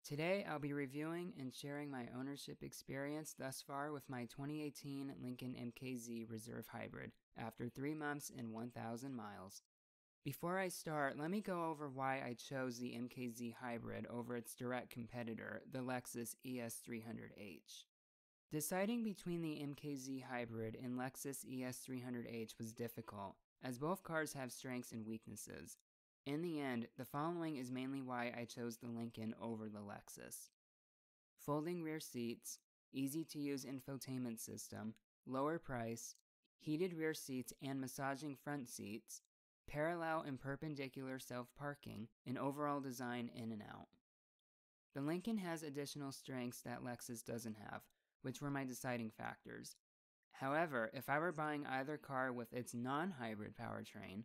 Today, I'll be reviewing and sharing my ownership experience thus far with my 2018 Lincoln MKZ Reserve Hybrid after 3 months and 1,000 miles. Before I start, let me go over why I chose the MKZ Hybrid over its direct competitor, the Lexus ES300H. Deciding between the MKZ Hybrid and Lexus ES300H was difficult, as both cars have strengths and weaknesses. In the end, the following is mainly why I chose the Lincoln over the Lexus. Folding rear seats, easy-to-use infotainment system, lower price, heated rear seats and massaging front seats, parallel and perpendicular self-parking, and overall design in and out. The Lincoln has additional strengths that Lexus doesn't have, which were my deciding factors. However, if I were buying either car with its non-hybrid powertrain,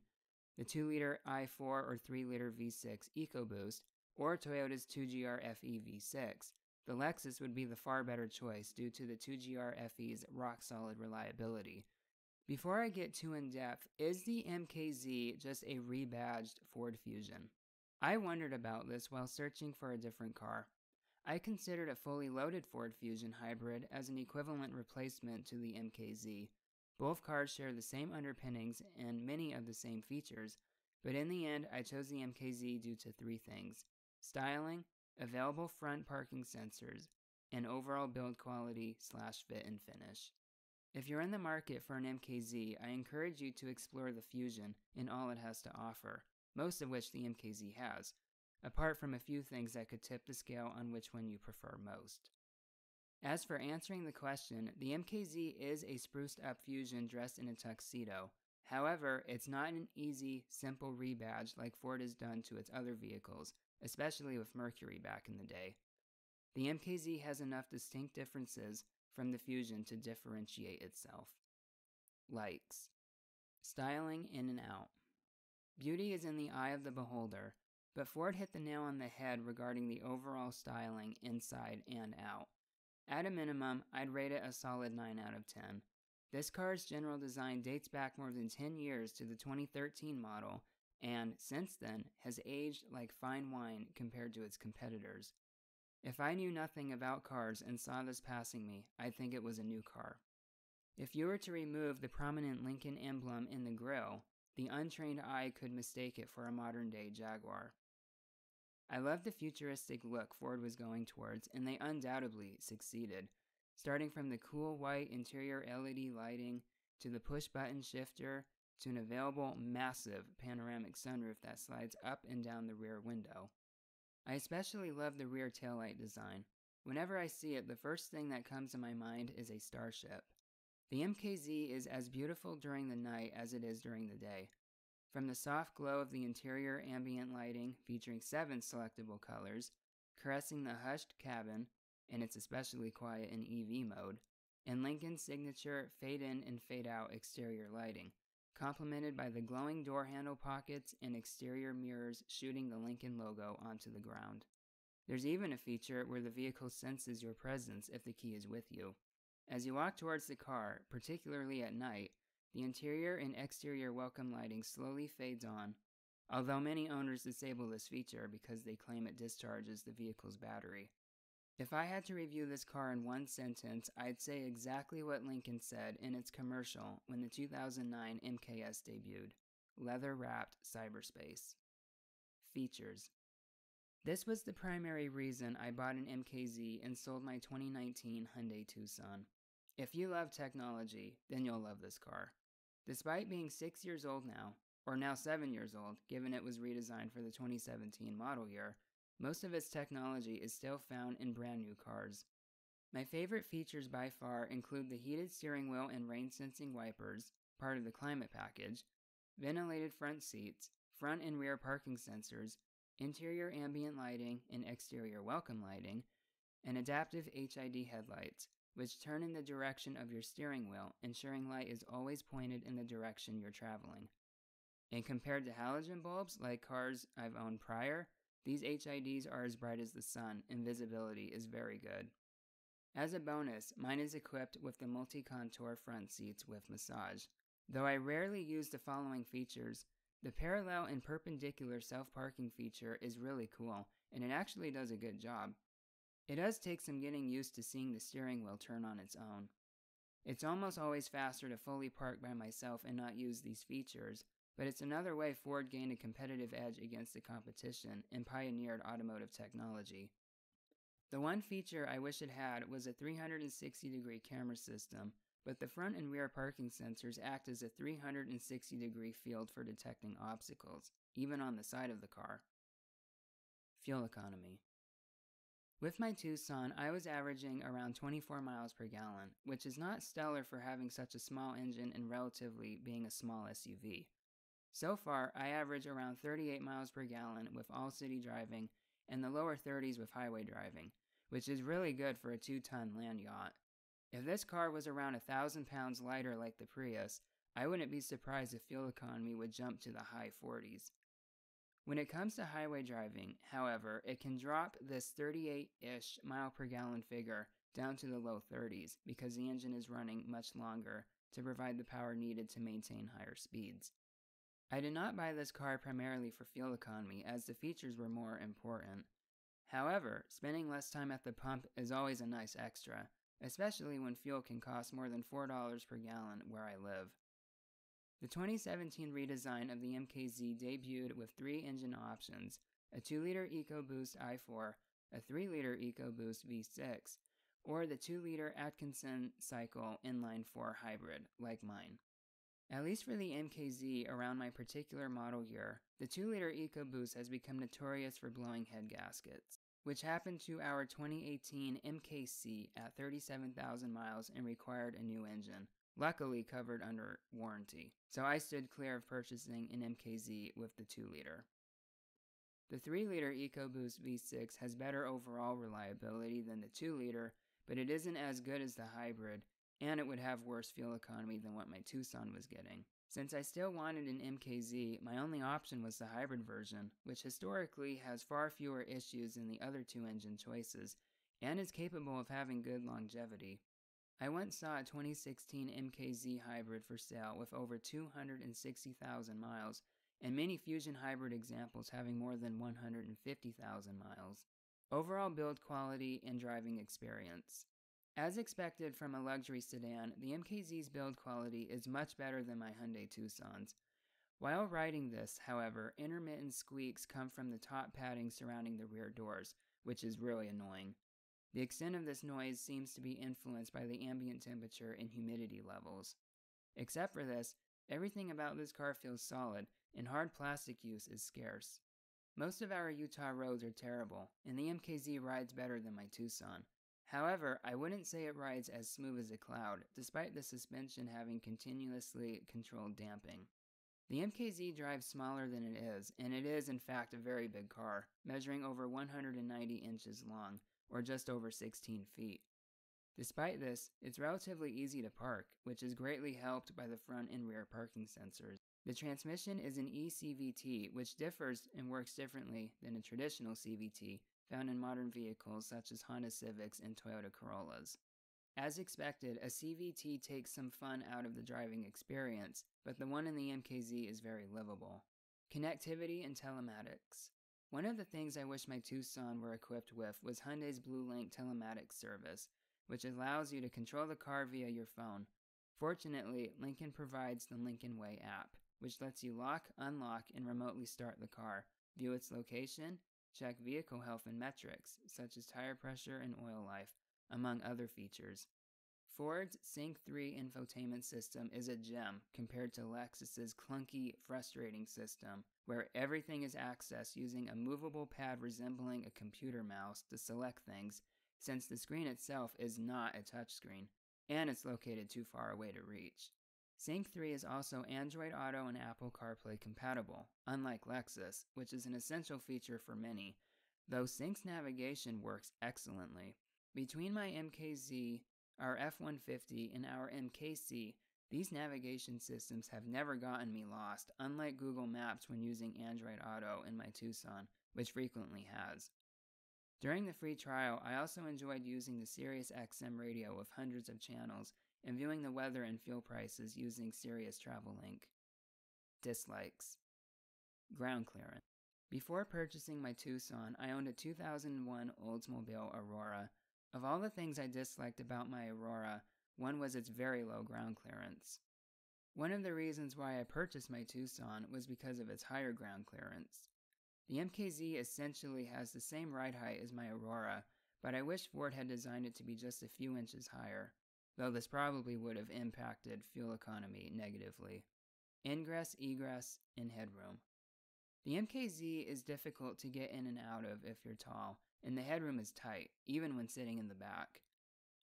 the 2-liter i4 or 3-liter V6 EcoBoost, or Toyota's 2GR FE V6, the Lexus would be the far better choice due to the 2GR FE's rock-solid reliability. Before I get too in-depth, is the MKZ just a rebadged Ford Fusion? I wondered about this while searching for a different car. I considered a fully loaded Ford Fusion hybrid as an equivalent replacement to the MKZ. Both cars share the same underpinnings and many of the same features, but in the end I chose the MKZ due to 3 things: styling, available front parking sensors, and overall build quality / fit and finish. If you're in the market for an MKZ, I encourage you to explore the Fusion and all it has to offer, most of which the MKZ has, apart from a few things that could tip the scale on which one you prefer most. As for answering the question, the MKZ is a spruced up Fusion dressed in a tuxedo. However, it's not an easy, simple rebadge like Ford has done to its other vehicles, especially with Mercury back in the day. The MKZ has enough distinct differences from the Fusion to differentiate itself. Likes: styling in and out. Beauty is in the eye of the beholder, but Ford hit the nail on the head regarding the overall styling inside and out. At a minimum, I'd rate it a solid 9 out of 10. This car's general design dates back more than 10 years to the 2013 model, and since then has aged like fine wine compared to its competitors. If I knew nothing about cars and saw this passing me, I'd think it was a new car. If you were to remove the prominent Lincoln emblem in the grille, the untrained eye could mistake it for a modern-day Jaguar. I love the futuristic look Ford was going towards, and they undoubtedly succeeded. Starting from the cool white interior LED lighting, to the push-button shifter, to an available massive panoramic sunroof that slides up and down the rear window. I especially love the rear taillight design. Whenever I see it, the first thing that comes to my mind is a starship. The MKZ is as beautiful during the night as it is during the day. From the soft glow of the interior ambient lighting featuring 7 selectable colors, caressing the hushed cabin, and it's especially quiet in EV mode, and Lincoln's signature fade-in and fade-out exterior lighting, complemented by the glowing door handle pockets and exterior mirrors shooting the Lincoln logo onto the ground. There's even a feature where the vehicle senses your presence if the key is with you. As you walk towards the car, particularly at night, the interior and exterior welcome lighting slowly fades on, although many owners disable this feature because they claim it discharges the vehicle's battery. If I had to review this car in one sentence, I'd say exactly what Lincoln said in its commercial when the 2009 MKS debuted: leather-wrapped cyberspace. Features. This was the primary reason I bought an MKZ and sold my 2019 Hyundai Tucson. If you love technology, then you'll love this car. Despite being 6 years old now, or now 7 years old, given it was redesigned for the 2017 model year, most of its technology is still found in brand new cars. My favorite features by far include the heated steering wheel and rain-sensing wipers, part of the climate package, ventilated front seats, front and rear parking sensors, interior ambient lighting and exterior welcome lighting, and adaptive HID headlights, which turn in the direction of your steering wheel, ensuring light is always pointed in the direction you're traveling. And compared to halogen bulbs like cars I've owned prior, these HIDs are as bright as the sun and visibility is very good. As a bonus, mine is equipped with the multi-contour front seats with massage. Though I rarely use the following features, the parallel and perpendicular self-parking feature is really cool, and it actually does a good job. It does take some getting used to seeing the steering wheel turn on its own. It's almost always faster to fully park by myself and not use these features, but it's another way Ford gained a competitive edge against the competition and pioneered automotive technology. The one feature I wish it had was a 360-degree camera system, but the front and rear parking sensors act as a 360-degree field for detecting obstacles, even on the side of the car. Fuel economy. With my Tucson, I was averaging around 24 miles per gallon, which is not stellar for having such a small engine and relatively being a small SUV. So far, I average around 38 miles per gallon with all city driving and the lower 30s with highway driving, which is really good for a 2-ton land yacht. If this car was around 1,000 pounds lighter like the Prius, I wouldn't be surprised if fuel economy would jump to the high 40s. When it comes to highway driving, however, it can drop this 38-ish mile per gallon figure down to the low 30s because the engine is running much longer to provide the power needed to maintain higher speeds. I did not buy this car primarily for fuel economy as the features were more important. However, spending less time at the pump is always a nice extra, especially when fuel can cost more than $4 per gallon where I live. The 2017 redesign of the MKZ debuted with 3 engine options: a 2-liter EcoBoost i4, a 3-liter EcoBoost V6, or the 2-liter Atkinson cycle inline-4 hybrid, like mine. At least for the MKZ around my particular model year, the 2-liter EcoBoost has become notorious for blowing head gaskets, which happened to our 2018 MKC at 37,000 miles and required a new engine, luckily covered under warranty, so I stood clear of purchasing an MKZ with the 2-liter. The 3-liter EcoBoost V6 has better overall reliability than the 2-liter, but it isn't as good as the hybrid, and it would have worse fuel economy than what my Tucson was getting. Since I still wanted an MKZ, my only option was the hybrid version, which historically has far fewer issues than the other 2 engine choices, and is capable of having good longevity. I once saw a 2016 MKZ hybrid for sale with over 260,000 miles, and many Fusion hybrid examples having more than 150,000 miles. Overall build quality and driving experience. As expected from a luxury sedan, the MKZ's build quality is much better than my Hyundai Tucson's. While riding this, however, intermittent squeaks come from the top padding surrounding the rear doors, which is really annoying. The extent of this noise seems to be influenced by the ambient temperature and humidity levels. Except for this, everything about this car feels solid, and hard plastic use is scarce. Most of our Utah roads are terrible, and the MKZ rides better than my Tucson. However, I wouldn't say it rides as smooth as a cloud, despite the suspension having continuously controlled damping. The MKZ drives smaller than it is, and it is in fact a very big car, measuring over 190 inches long, or just over 16 feet. Despite this, it's relatively easy to park, which is greatly helped by the front and rear parking sensors. The transmission is an eCVT, which differs and works differently than a traditional CVT found in modern vehicles such as Honda Civics and Toyota Corollas. As expected, a CVT takes some fun out of the driving experience, but the one in the MKZ is very livable. Connectivity and telematics. One of the things I wish my Tucson were equipped with was Hyundai's BlueLink telematics service, which allows you to control the car via your phone. Fortunately, Lincoln provides the Lincoln Way app, which lets you lock, unlock, and remotely start the car, view its location, check vehicle health and metrics, such as tire pressure and oil life, among other features. Ford's Sync 3 infotainment system is a gem compared to Lexus's clunky, frustrating system, where everything is accessed using a movable pad resembling a computer mouse to select things, since the screen itself is not a touchscreen, and it's located too far away to reach. Sync 3 is also Android Auto and Apple CarPlay compatible, unlike Lexus, which is an essential feature for many, though Sync's navigation works excellently. Between my MKZ, our F-150, and our MKC, these navigation systems have never gotten me lost, unlike Google Maps when using Android Auto in my Tucson, which frequently has. During the free trial, I also enjoyed using the SiriusXM radio with hundreds of channels and viewing the weather and fuel prices using Sirius Travel Link. Dislikes. Ground clearance. Before purchasing my Tucson, I owned a 2001 Oldsmobile Aurora. Of all the things I disliked about my Aurora, one was its very low ground clearance. One of the reasons why I purchased my Tucson was because of its higher ground clearance. The MKZ essentially has the same ride height as my Aurora, but I wish Ford had designed it to be just a few inches higher, though this probably would have impacted fuel economy negatively. Ingress, egress, and headroom. The MKZ is difficult to get in and out of if you're tall, and the headroom is tight, even when sitting in the back.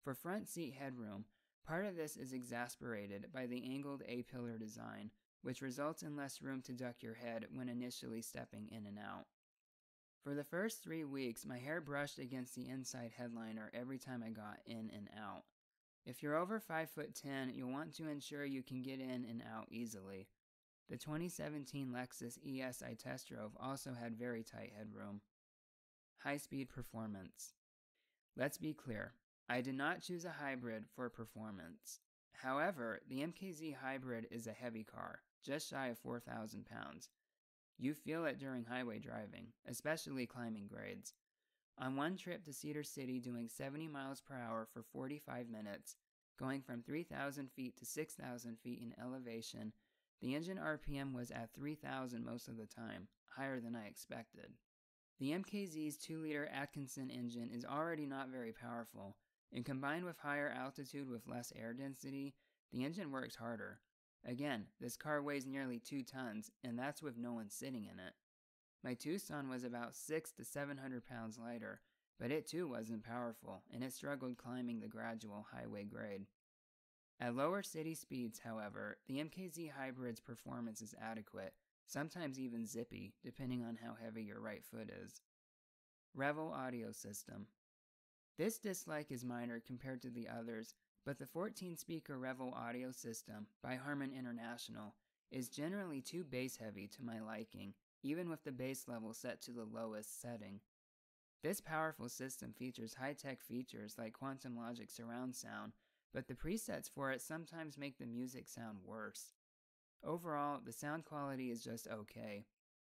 For front seat headroom, part of this is exacerbated by the angled A-pillar design, which results in less room to duck your head when initially stepping in and out. For the first 3 weeks, my hair brushed against the inside headliner every time I got in and out. If you're over 5'10", you'll want to ensure you can get in and out easily. The 2017 Lexus ES I test drove also had very tight headroom. High-speed performance. Let's be clear, I did not choose a hybrid for performance. However, the MKZ Hybrid is a heavy car, just shy of 4,000 pounds. You feel it during highway driving, especially climbing grades. On one trip to Cedar City doing 70 miles per hour for 45 minutes, going from 3,000 feet to 6,000 feet in elevation, the engine RPM was at 3,000 most of the time, higher than I expected. The MKZ's 2-liter Atkinson engine is already not very powerful, and combined with higher altitude with less air density, the engine works harder. Again, this car weighs nearly 2 tons, and that's with no one sitting in it. My Tucson was about 600 to 700 pounds lighter, but it too wasn't powerful, and it struggled climbing the gradual highway grade. At lower city speeds, however, the MKZ Hybrid's performance is adequate, sometimes even zippy, depending on how heavy your right foot is. Revel audio system. This dislike is minor compared to the others, but the 14-speaker Revel audio system by Harman International is generally too bass-heavy to my liking, even with the bass level set to the lowest setting. This powerful system features high-tech features like Quantum Logic surround sound, but the presets for it sometimes make the music sound worse. Overall, the sound quality is just okay.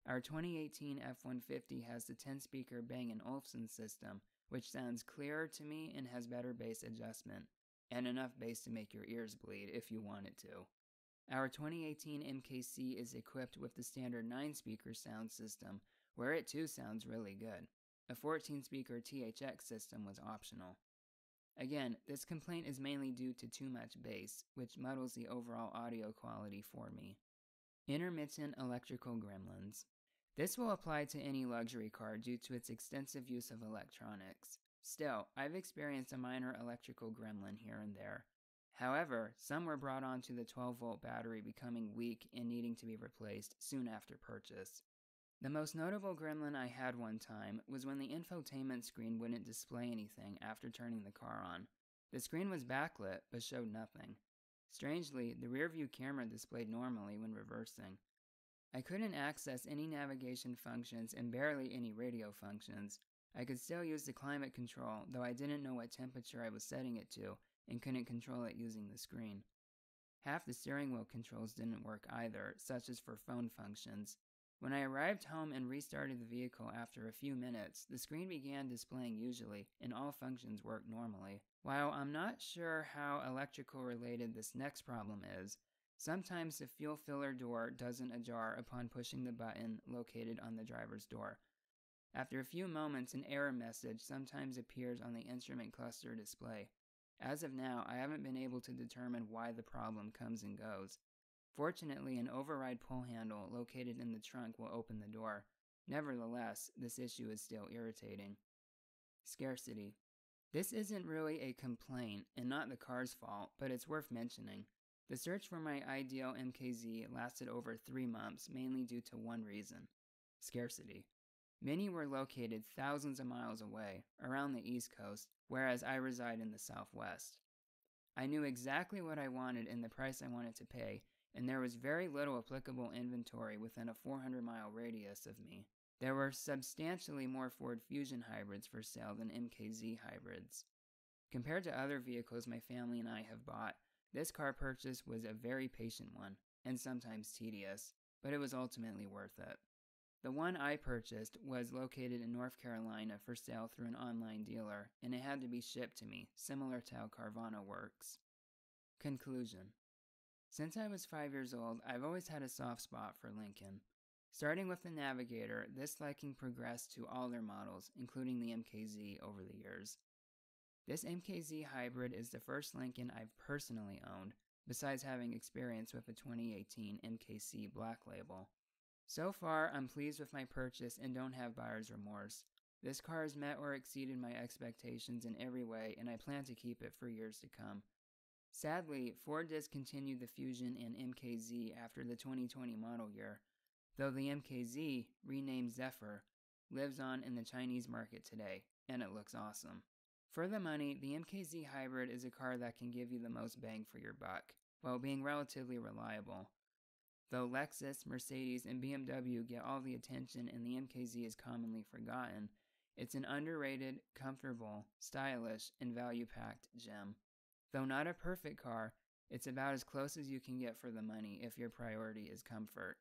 Our 2018 F-150 has the 10-speaker Bang & Olufsen system, which sounds clearer to me and has better bass adjustment, and enough bass to make your ears bleed if you want it to. Our 2018 MKC is equipped with the standard 9-speaker sound system, where it too sounds really good. A 14-speaker THX system was optional. Again, this complaint is mainly due to too much bass, which muddles the overall audio quality for me. Intermittent electrical gremlins. This will apply to any luxury car due to its extensive use of electronics. Still, I've experienced a minor electrical gremlin here and there. However, some were brought onto the 12-volt battery becoming weak and needing to be replaced soon after purchase. The most notable gremlin I had one time was when the infotainment screen wouldn't display anything after turning the car on. The screen was backlit, but showed nothing. Strangely, the rear-view camera displayed normally when reversing. I couldn't access any navigation functions and barely any radio functions. I could still use the climate control, though I didn't know what temperature I was setting it to and couldn't control it using the screen. Half the steering wheel controls didn't work either, such as for phone functions. When I arrived home and restarted the vehicle after a few minutes, the screen began displaying usually, and all functions worked normally. While I'm not sure how electrical related this next problem is, sometimes the fuel filler door doesn't ajar upon pushing the button located on the driver's door. After a few moments, an error message sometimes appears on the instrument cluster display. As of now, I haven't been able to determine why the problem comes and goes. Fortunately, an override pull handle located in the trunk will open the door. Nevertheless, this issue is still irritating. Scarcity. This isn't really a complaint and not the car's fault, but it's worth mentioning. The search for my ideal MKZ lasted over 3 months, mainly due to one reason: scarcity. Many were located thousands of miles away, around the East Coast, whereas I reside in the Southwest. I knew exactly what I wanted and the price I wanted to pay, and there was very little applicable inventory within a 400-mile radius of me. There were substantially more Ford Fusion hybrids for sale than MKZ hybrids. Compared to other vehicles my family and I have bought, this car purchase was a very patient one, and sometimes tedious, but it was ultimately worth it. The one I purchased was located in North Carolina for sale through an online dealer, and it had to be shipped to me, similar to how Carvana works. Conclusion. Since I was 5 years old, I've always had a soft spot for Lincoln. Starting with the Navigator, this liking progressed to all their models, including the MKZ over the years. This MKZ Hybrid is the first Lincoln I've personally owned, besides having experience with the 2018 MKC Black Label. So far, I'm pleased with my purchase and don't have buyer's remorse. This car has met or exceeded my expectations in every way, and I plan to keep it for years to come. Sadly, Ford discontinued the Fusion and MKZ after the 2020 model year, though the MKZ, renamed Zephyr, lives on in the Chinese market today, and it looks awesome. For the money, the MKZ Hybrid is a car that can give you the most bang for your buck, while being relatively reliable. Though Lexus, Mercedes, and BMW get all the attention and the MKZ is commonly forgotten, it's an underrated, comfortable, stylish, and value-packed gem. Though not a perfect car, it's about as close as you can get for the money if your priority is comfort.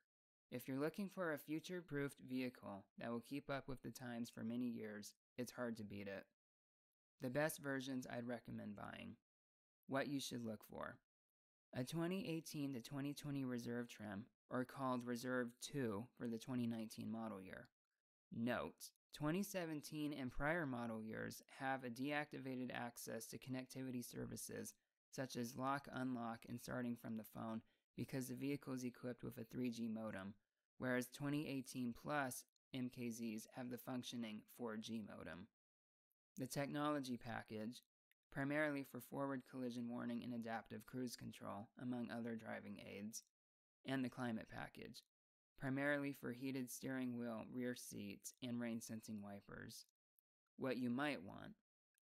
If you're looking for a future-proofed vehicle that will keep up with the times for many years, it's hard to beat it. The best versions I'd recommend buying. What you should look for. A 2018 to 2020 Reserve trim, or called Reserve 2 for the 2019 model year. Note, 2017 and prior model years have a deactivated access to connectivity services such as lock, unlock, and starting from the phone because the vehicle is equipped with a 3G modem, whereas 2018 Plus MKZs have the functioning 4G modem. The technology package, primarily for forward collision warning and adaptive cruise control, among other driving aids, and the climate package, primarily for heated steering wheel, rear seats, and rain-sensing wipers. What you might want.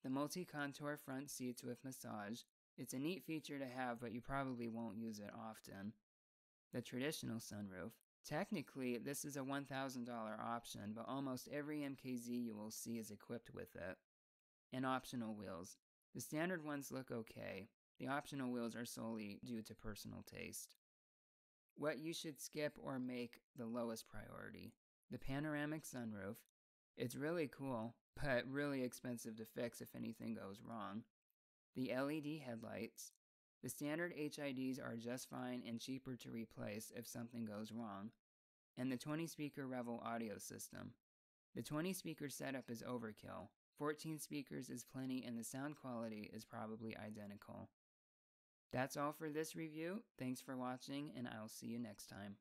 The multi-contour front seats with massage. It's a neat feature to have, but you probably won't use it often. The traditional sunroof. Technically, this is a $1,000 option, but almost every MKZ you will see is equipped with it. And optional wheels. The standard ones look okay. The optional wheels are solely due to personal taste. What you should skip or make the lowest priority. The panoramic sunroof. It's really cool, but really expensive to fix if anything goes wrong. The LED headlights. The standard HIDs are just fine and cheaper to replace if something goes wrong. And the 20-speaker Revel audio system. The 20-speaker setup is overkill. 14 speakers is plenty and the sound quality is probably identical. That's all for this review. Thanks for watching and I'll see you next time.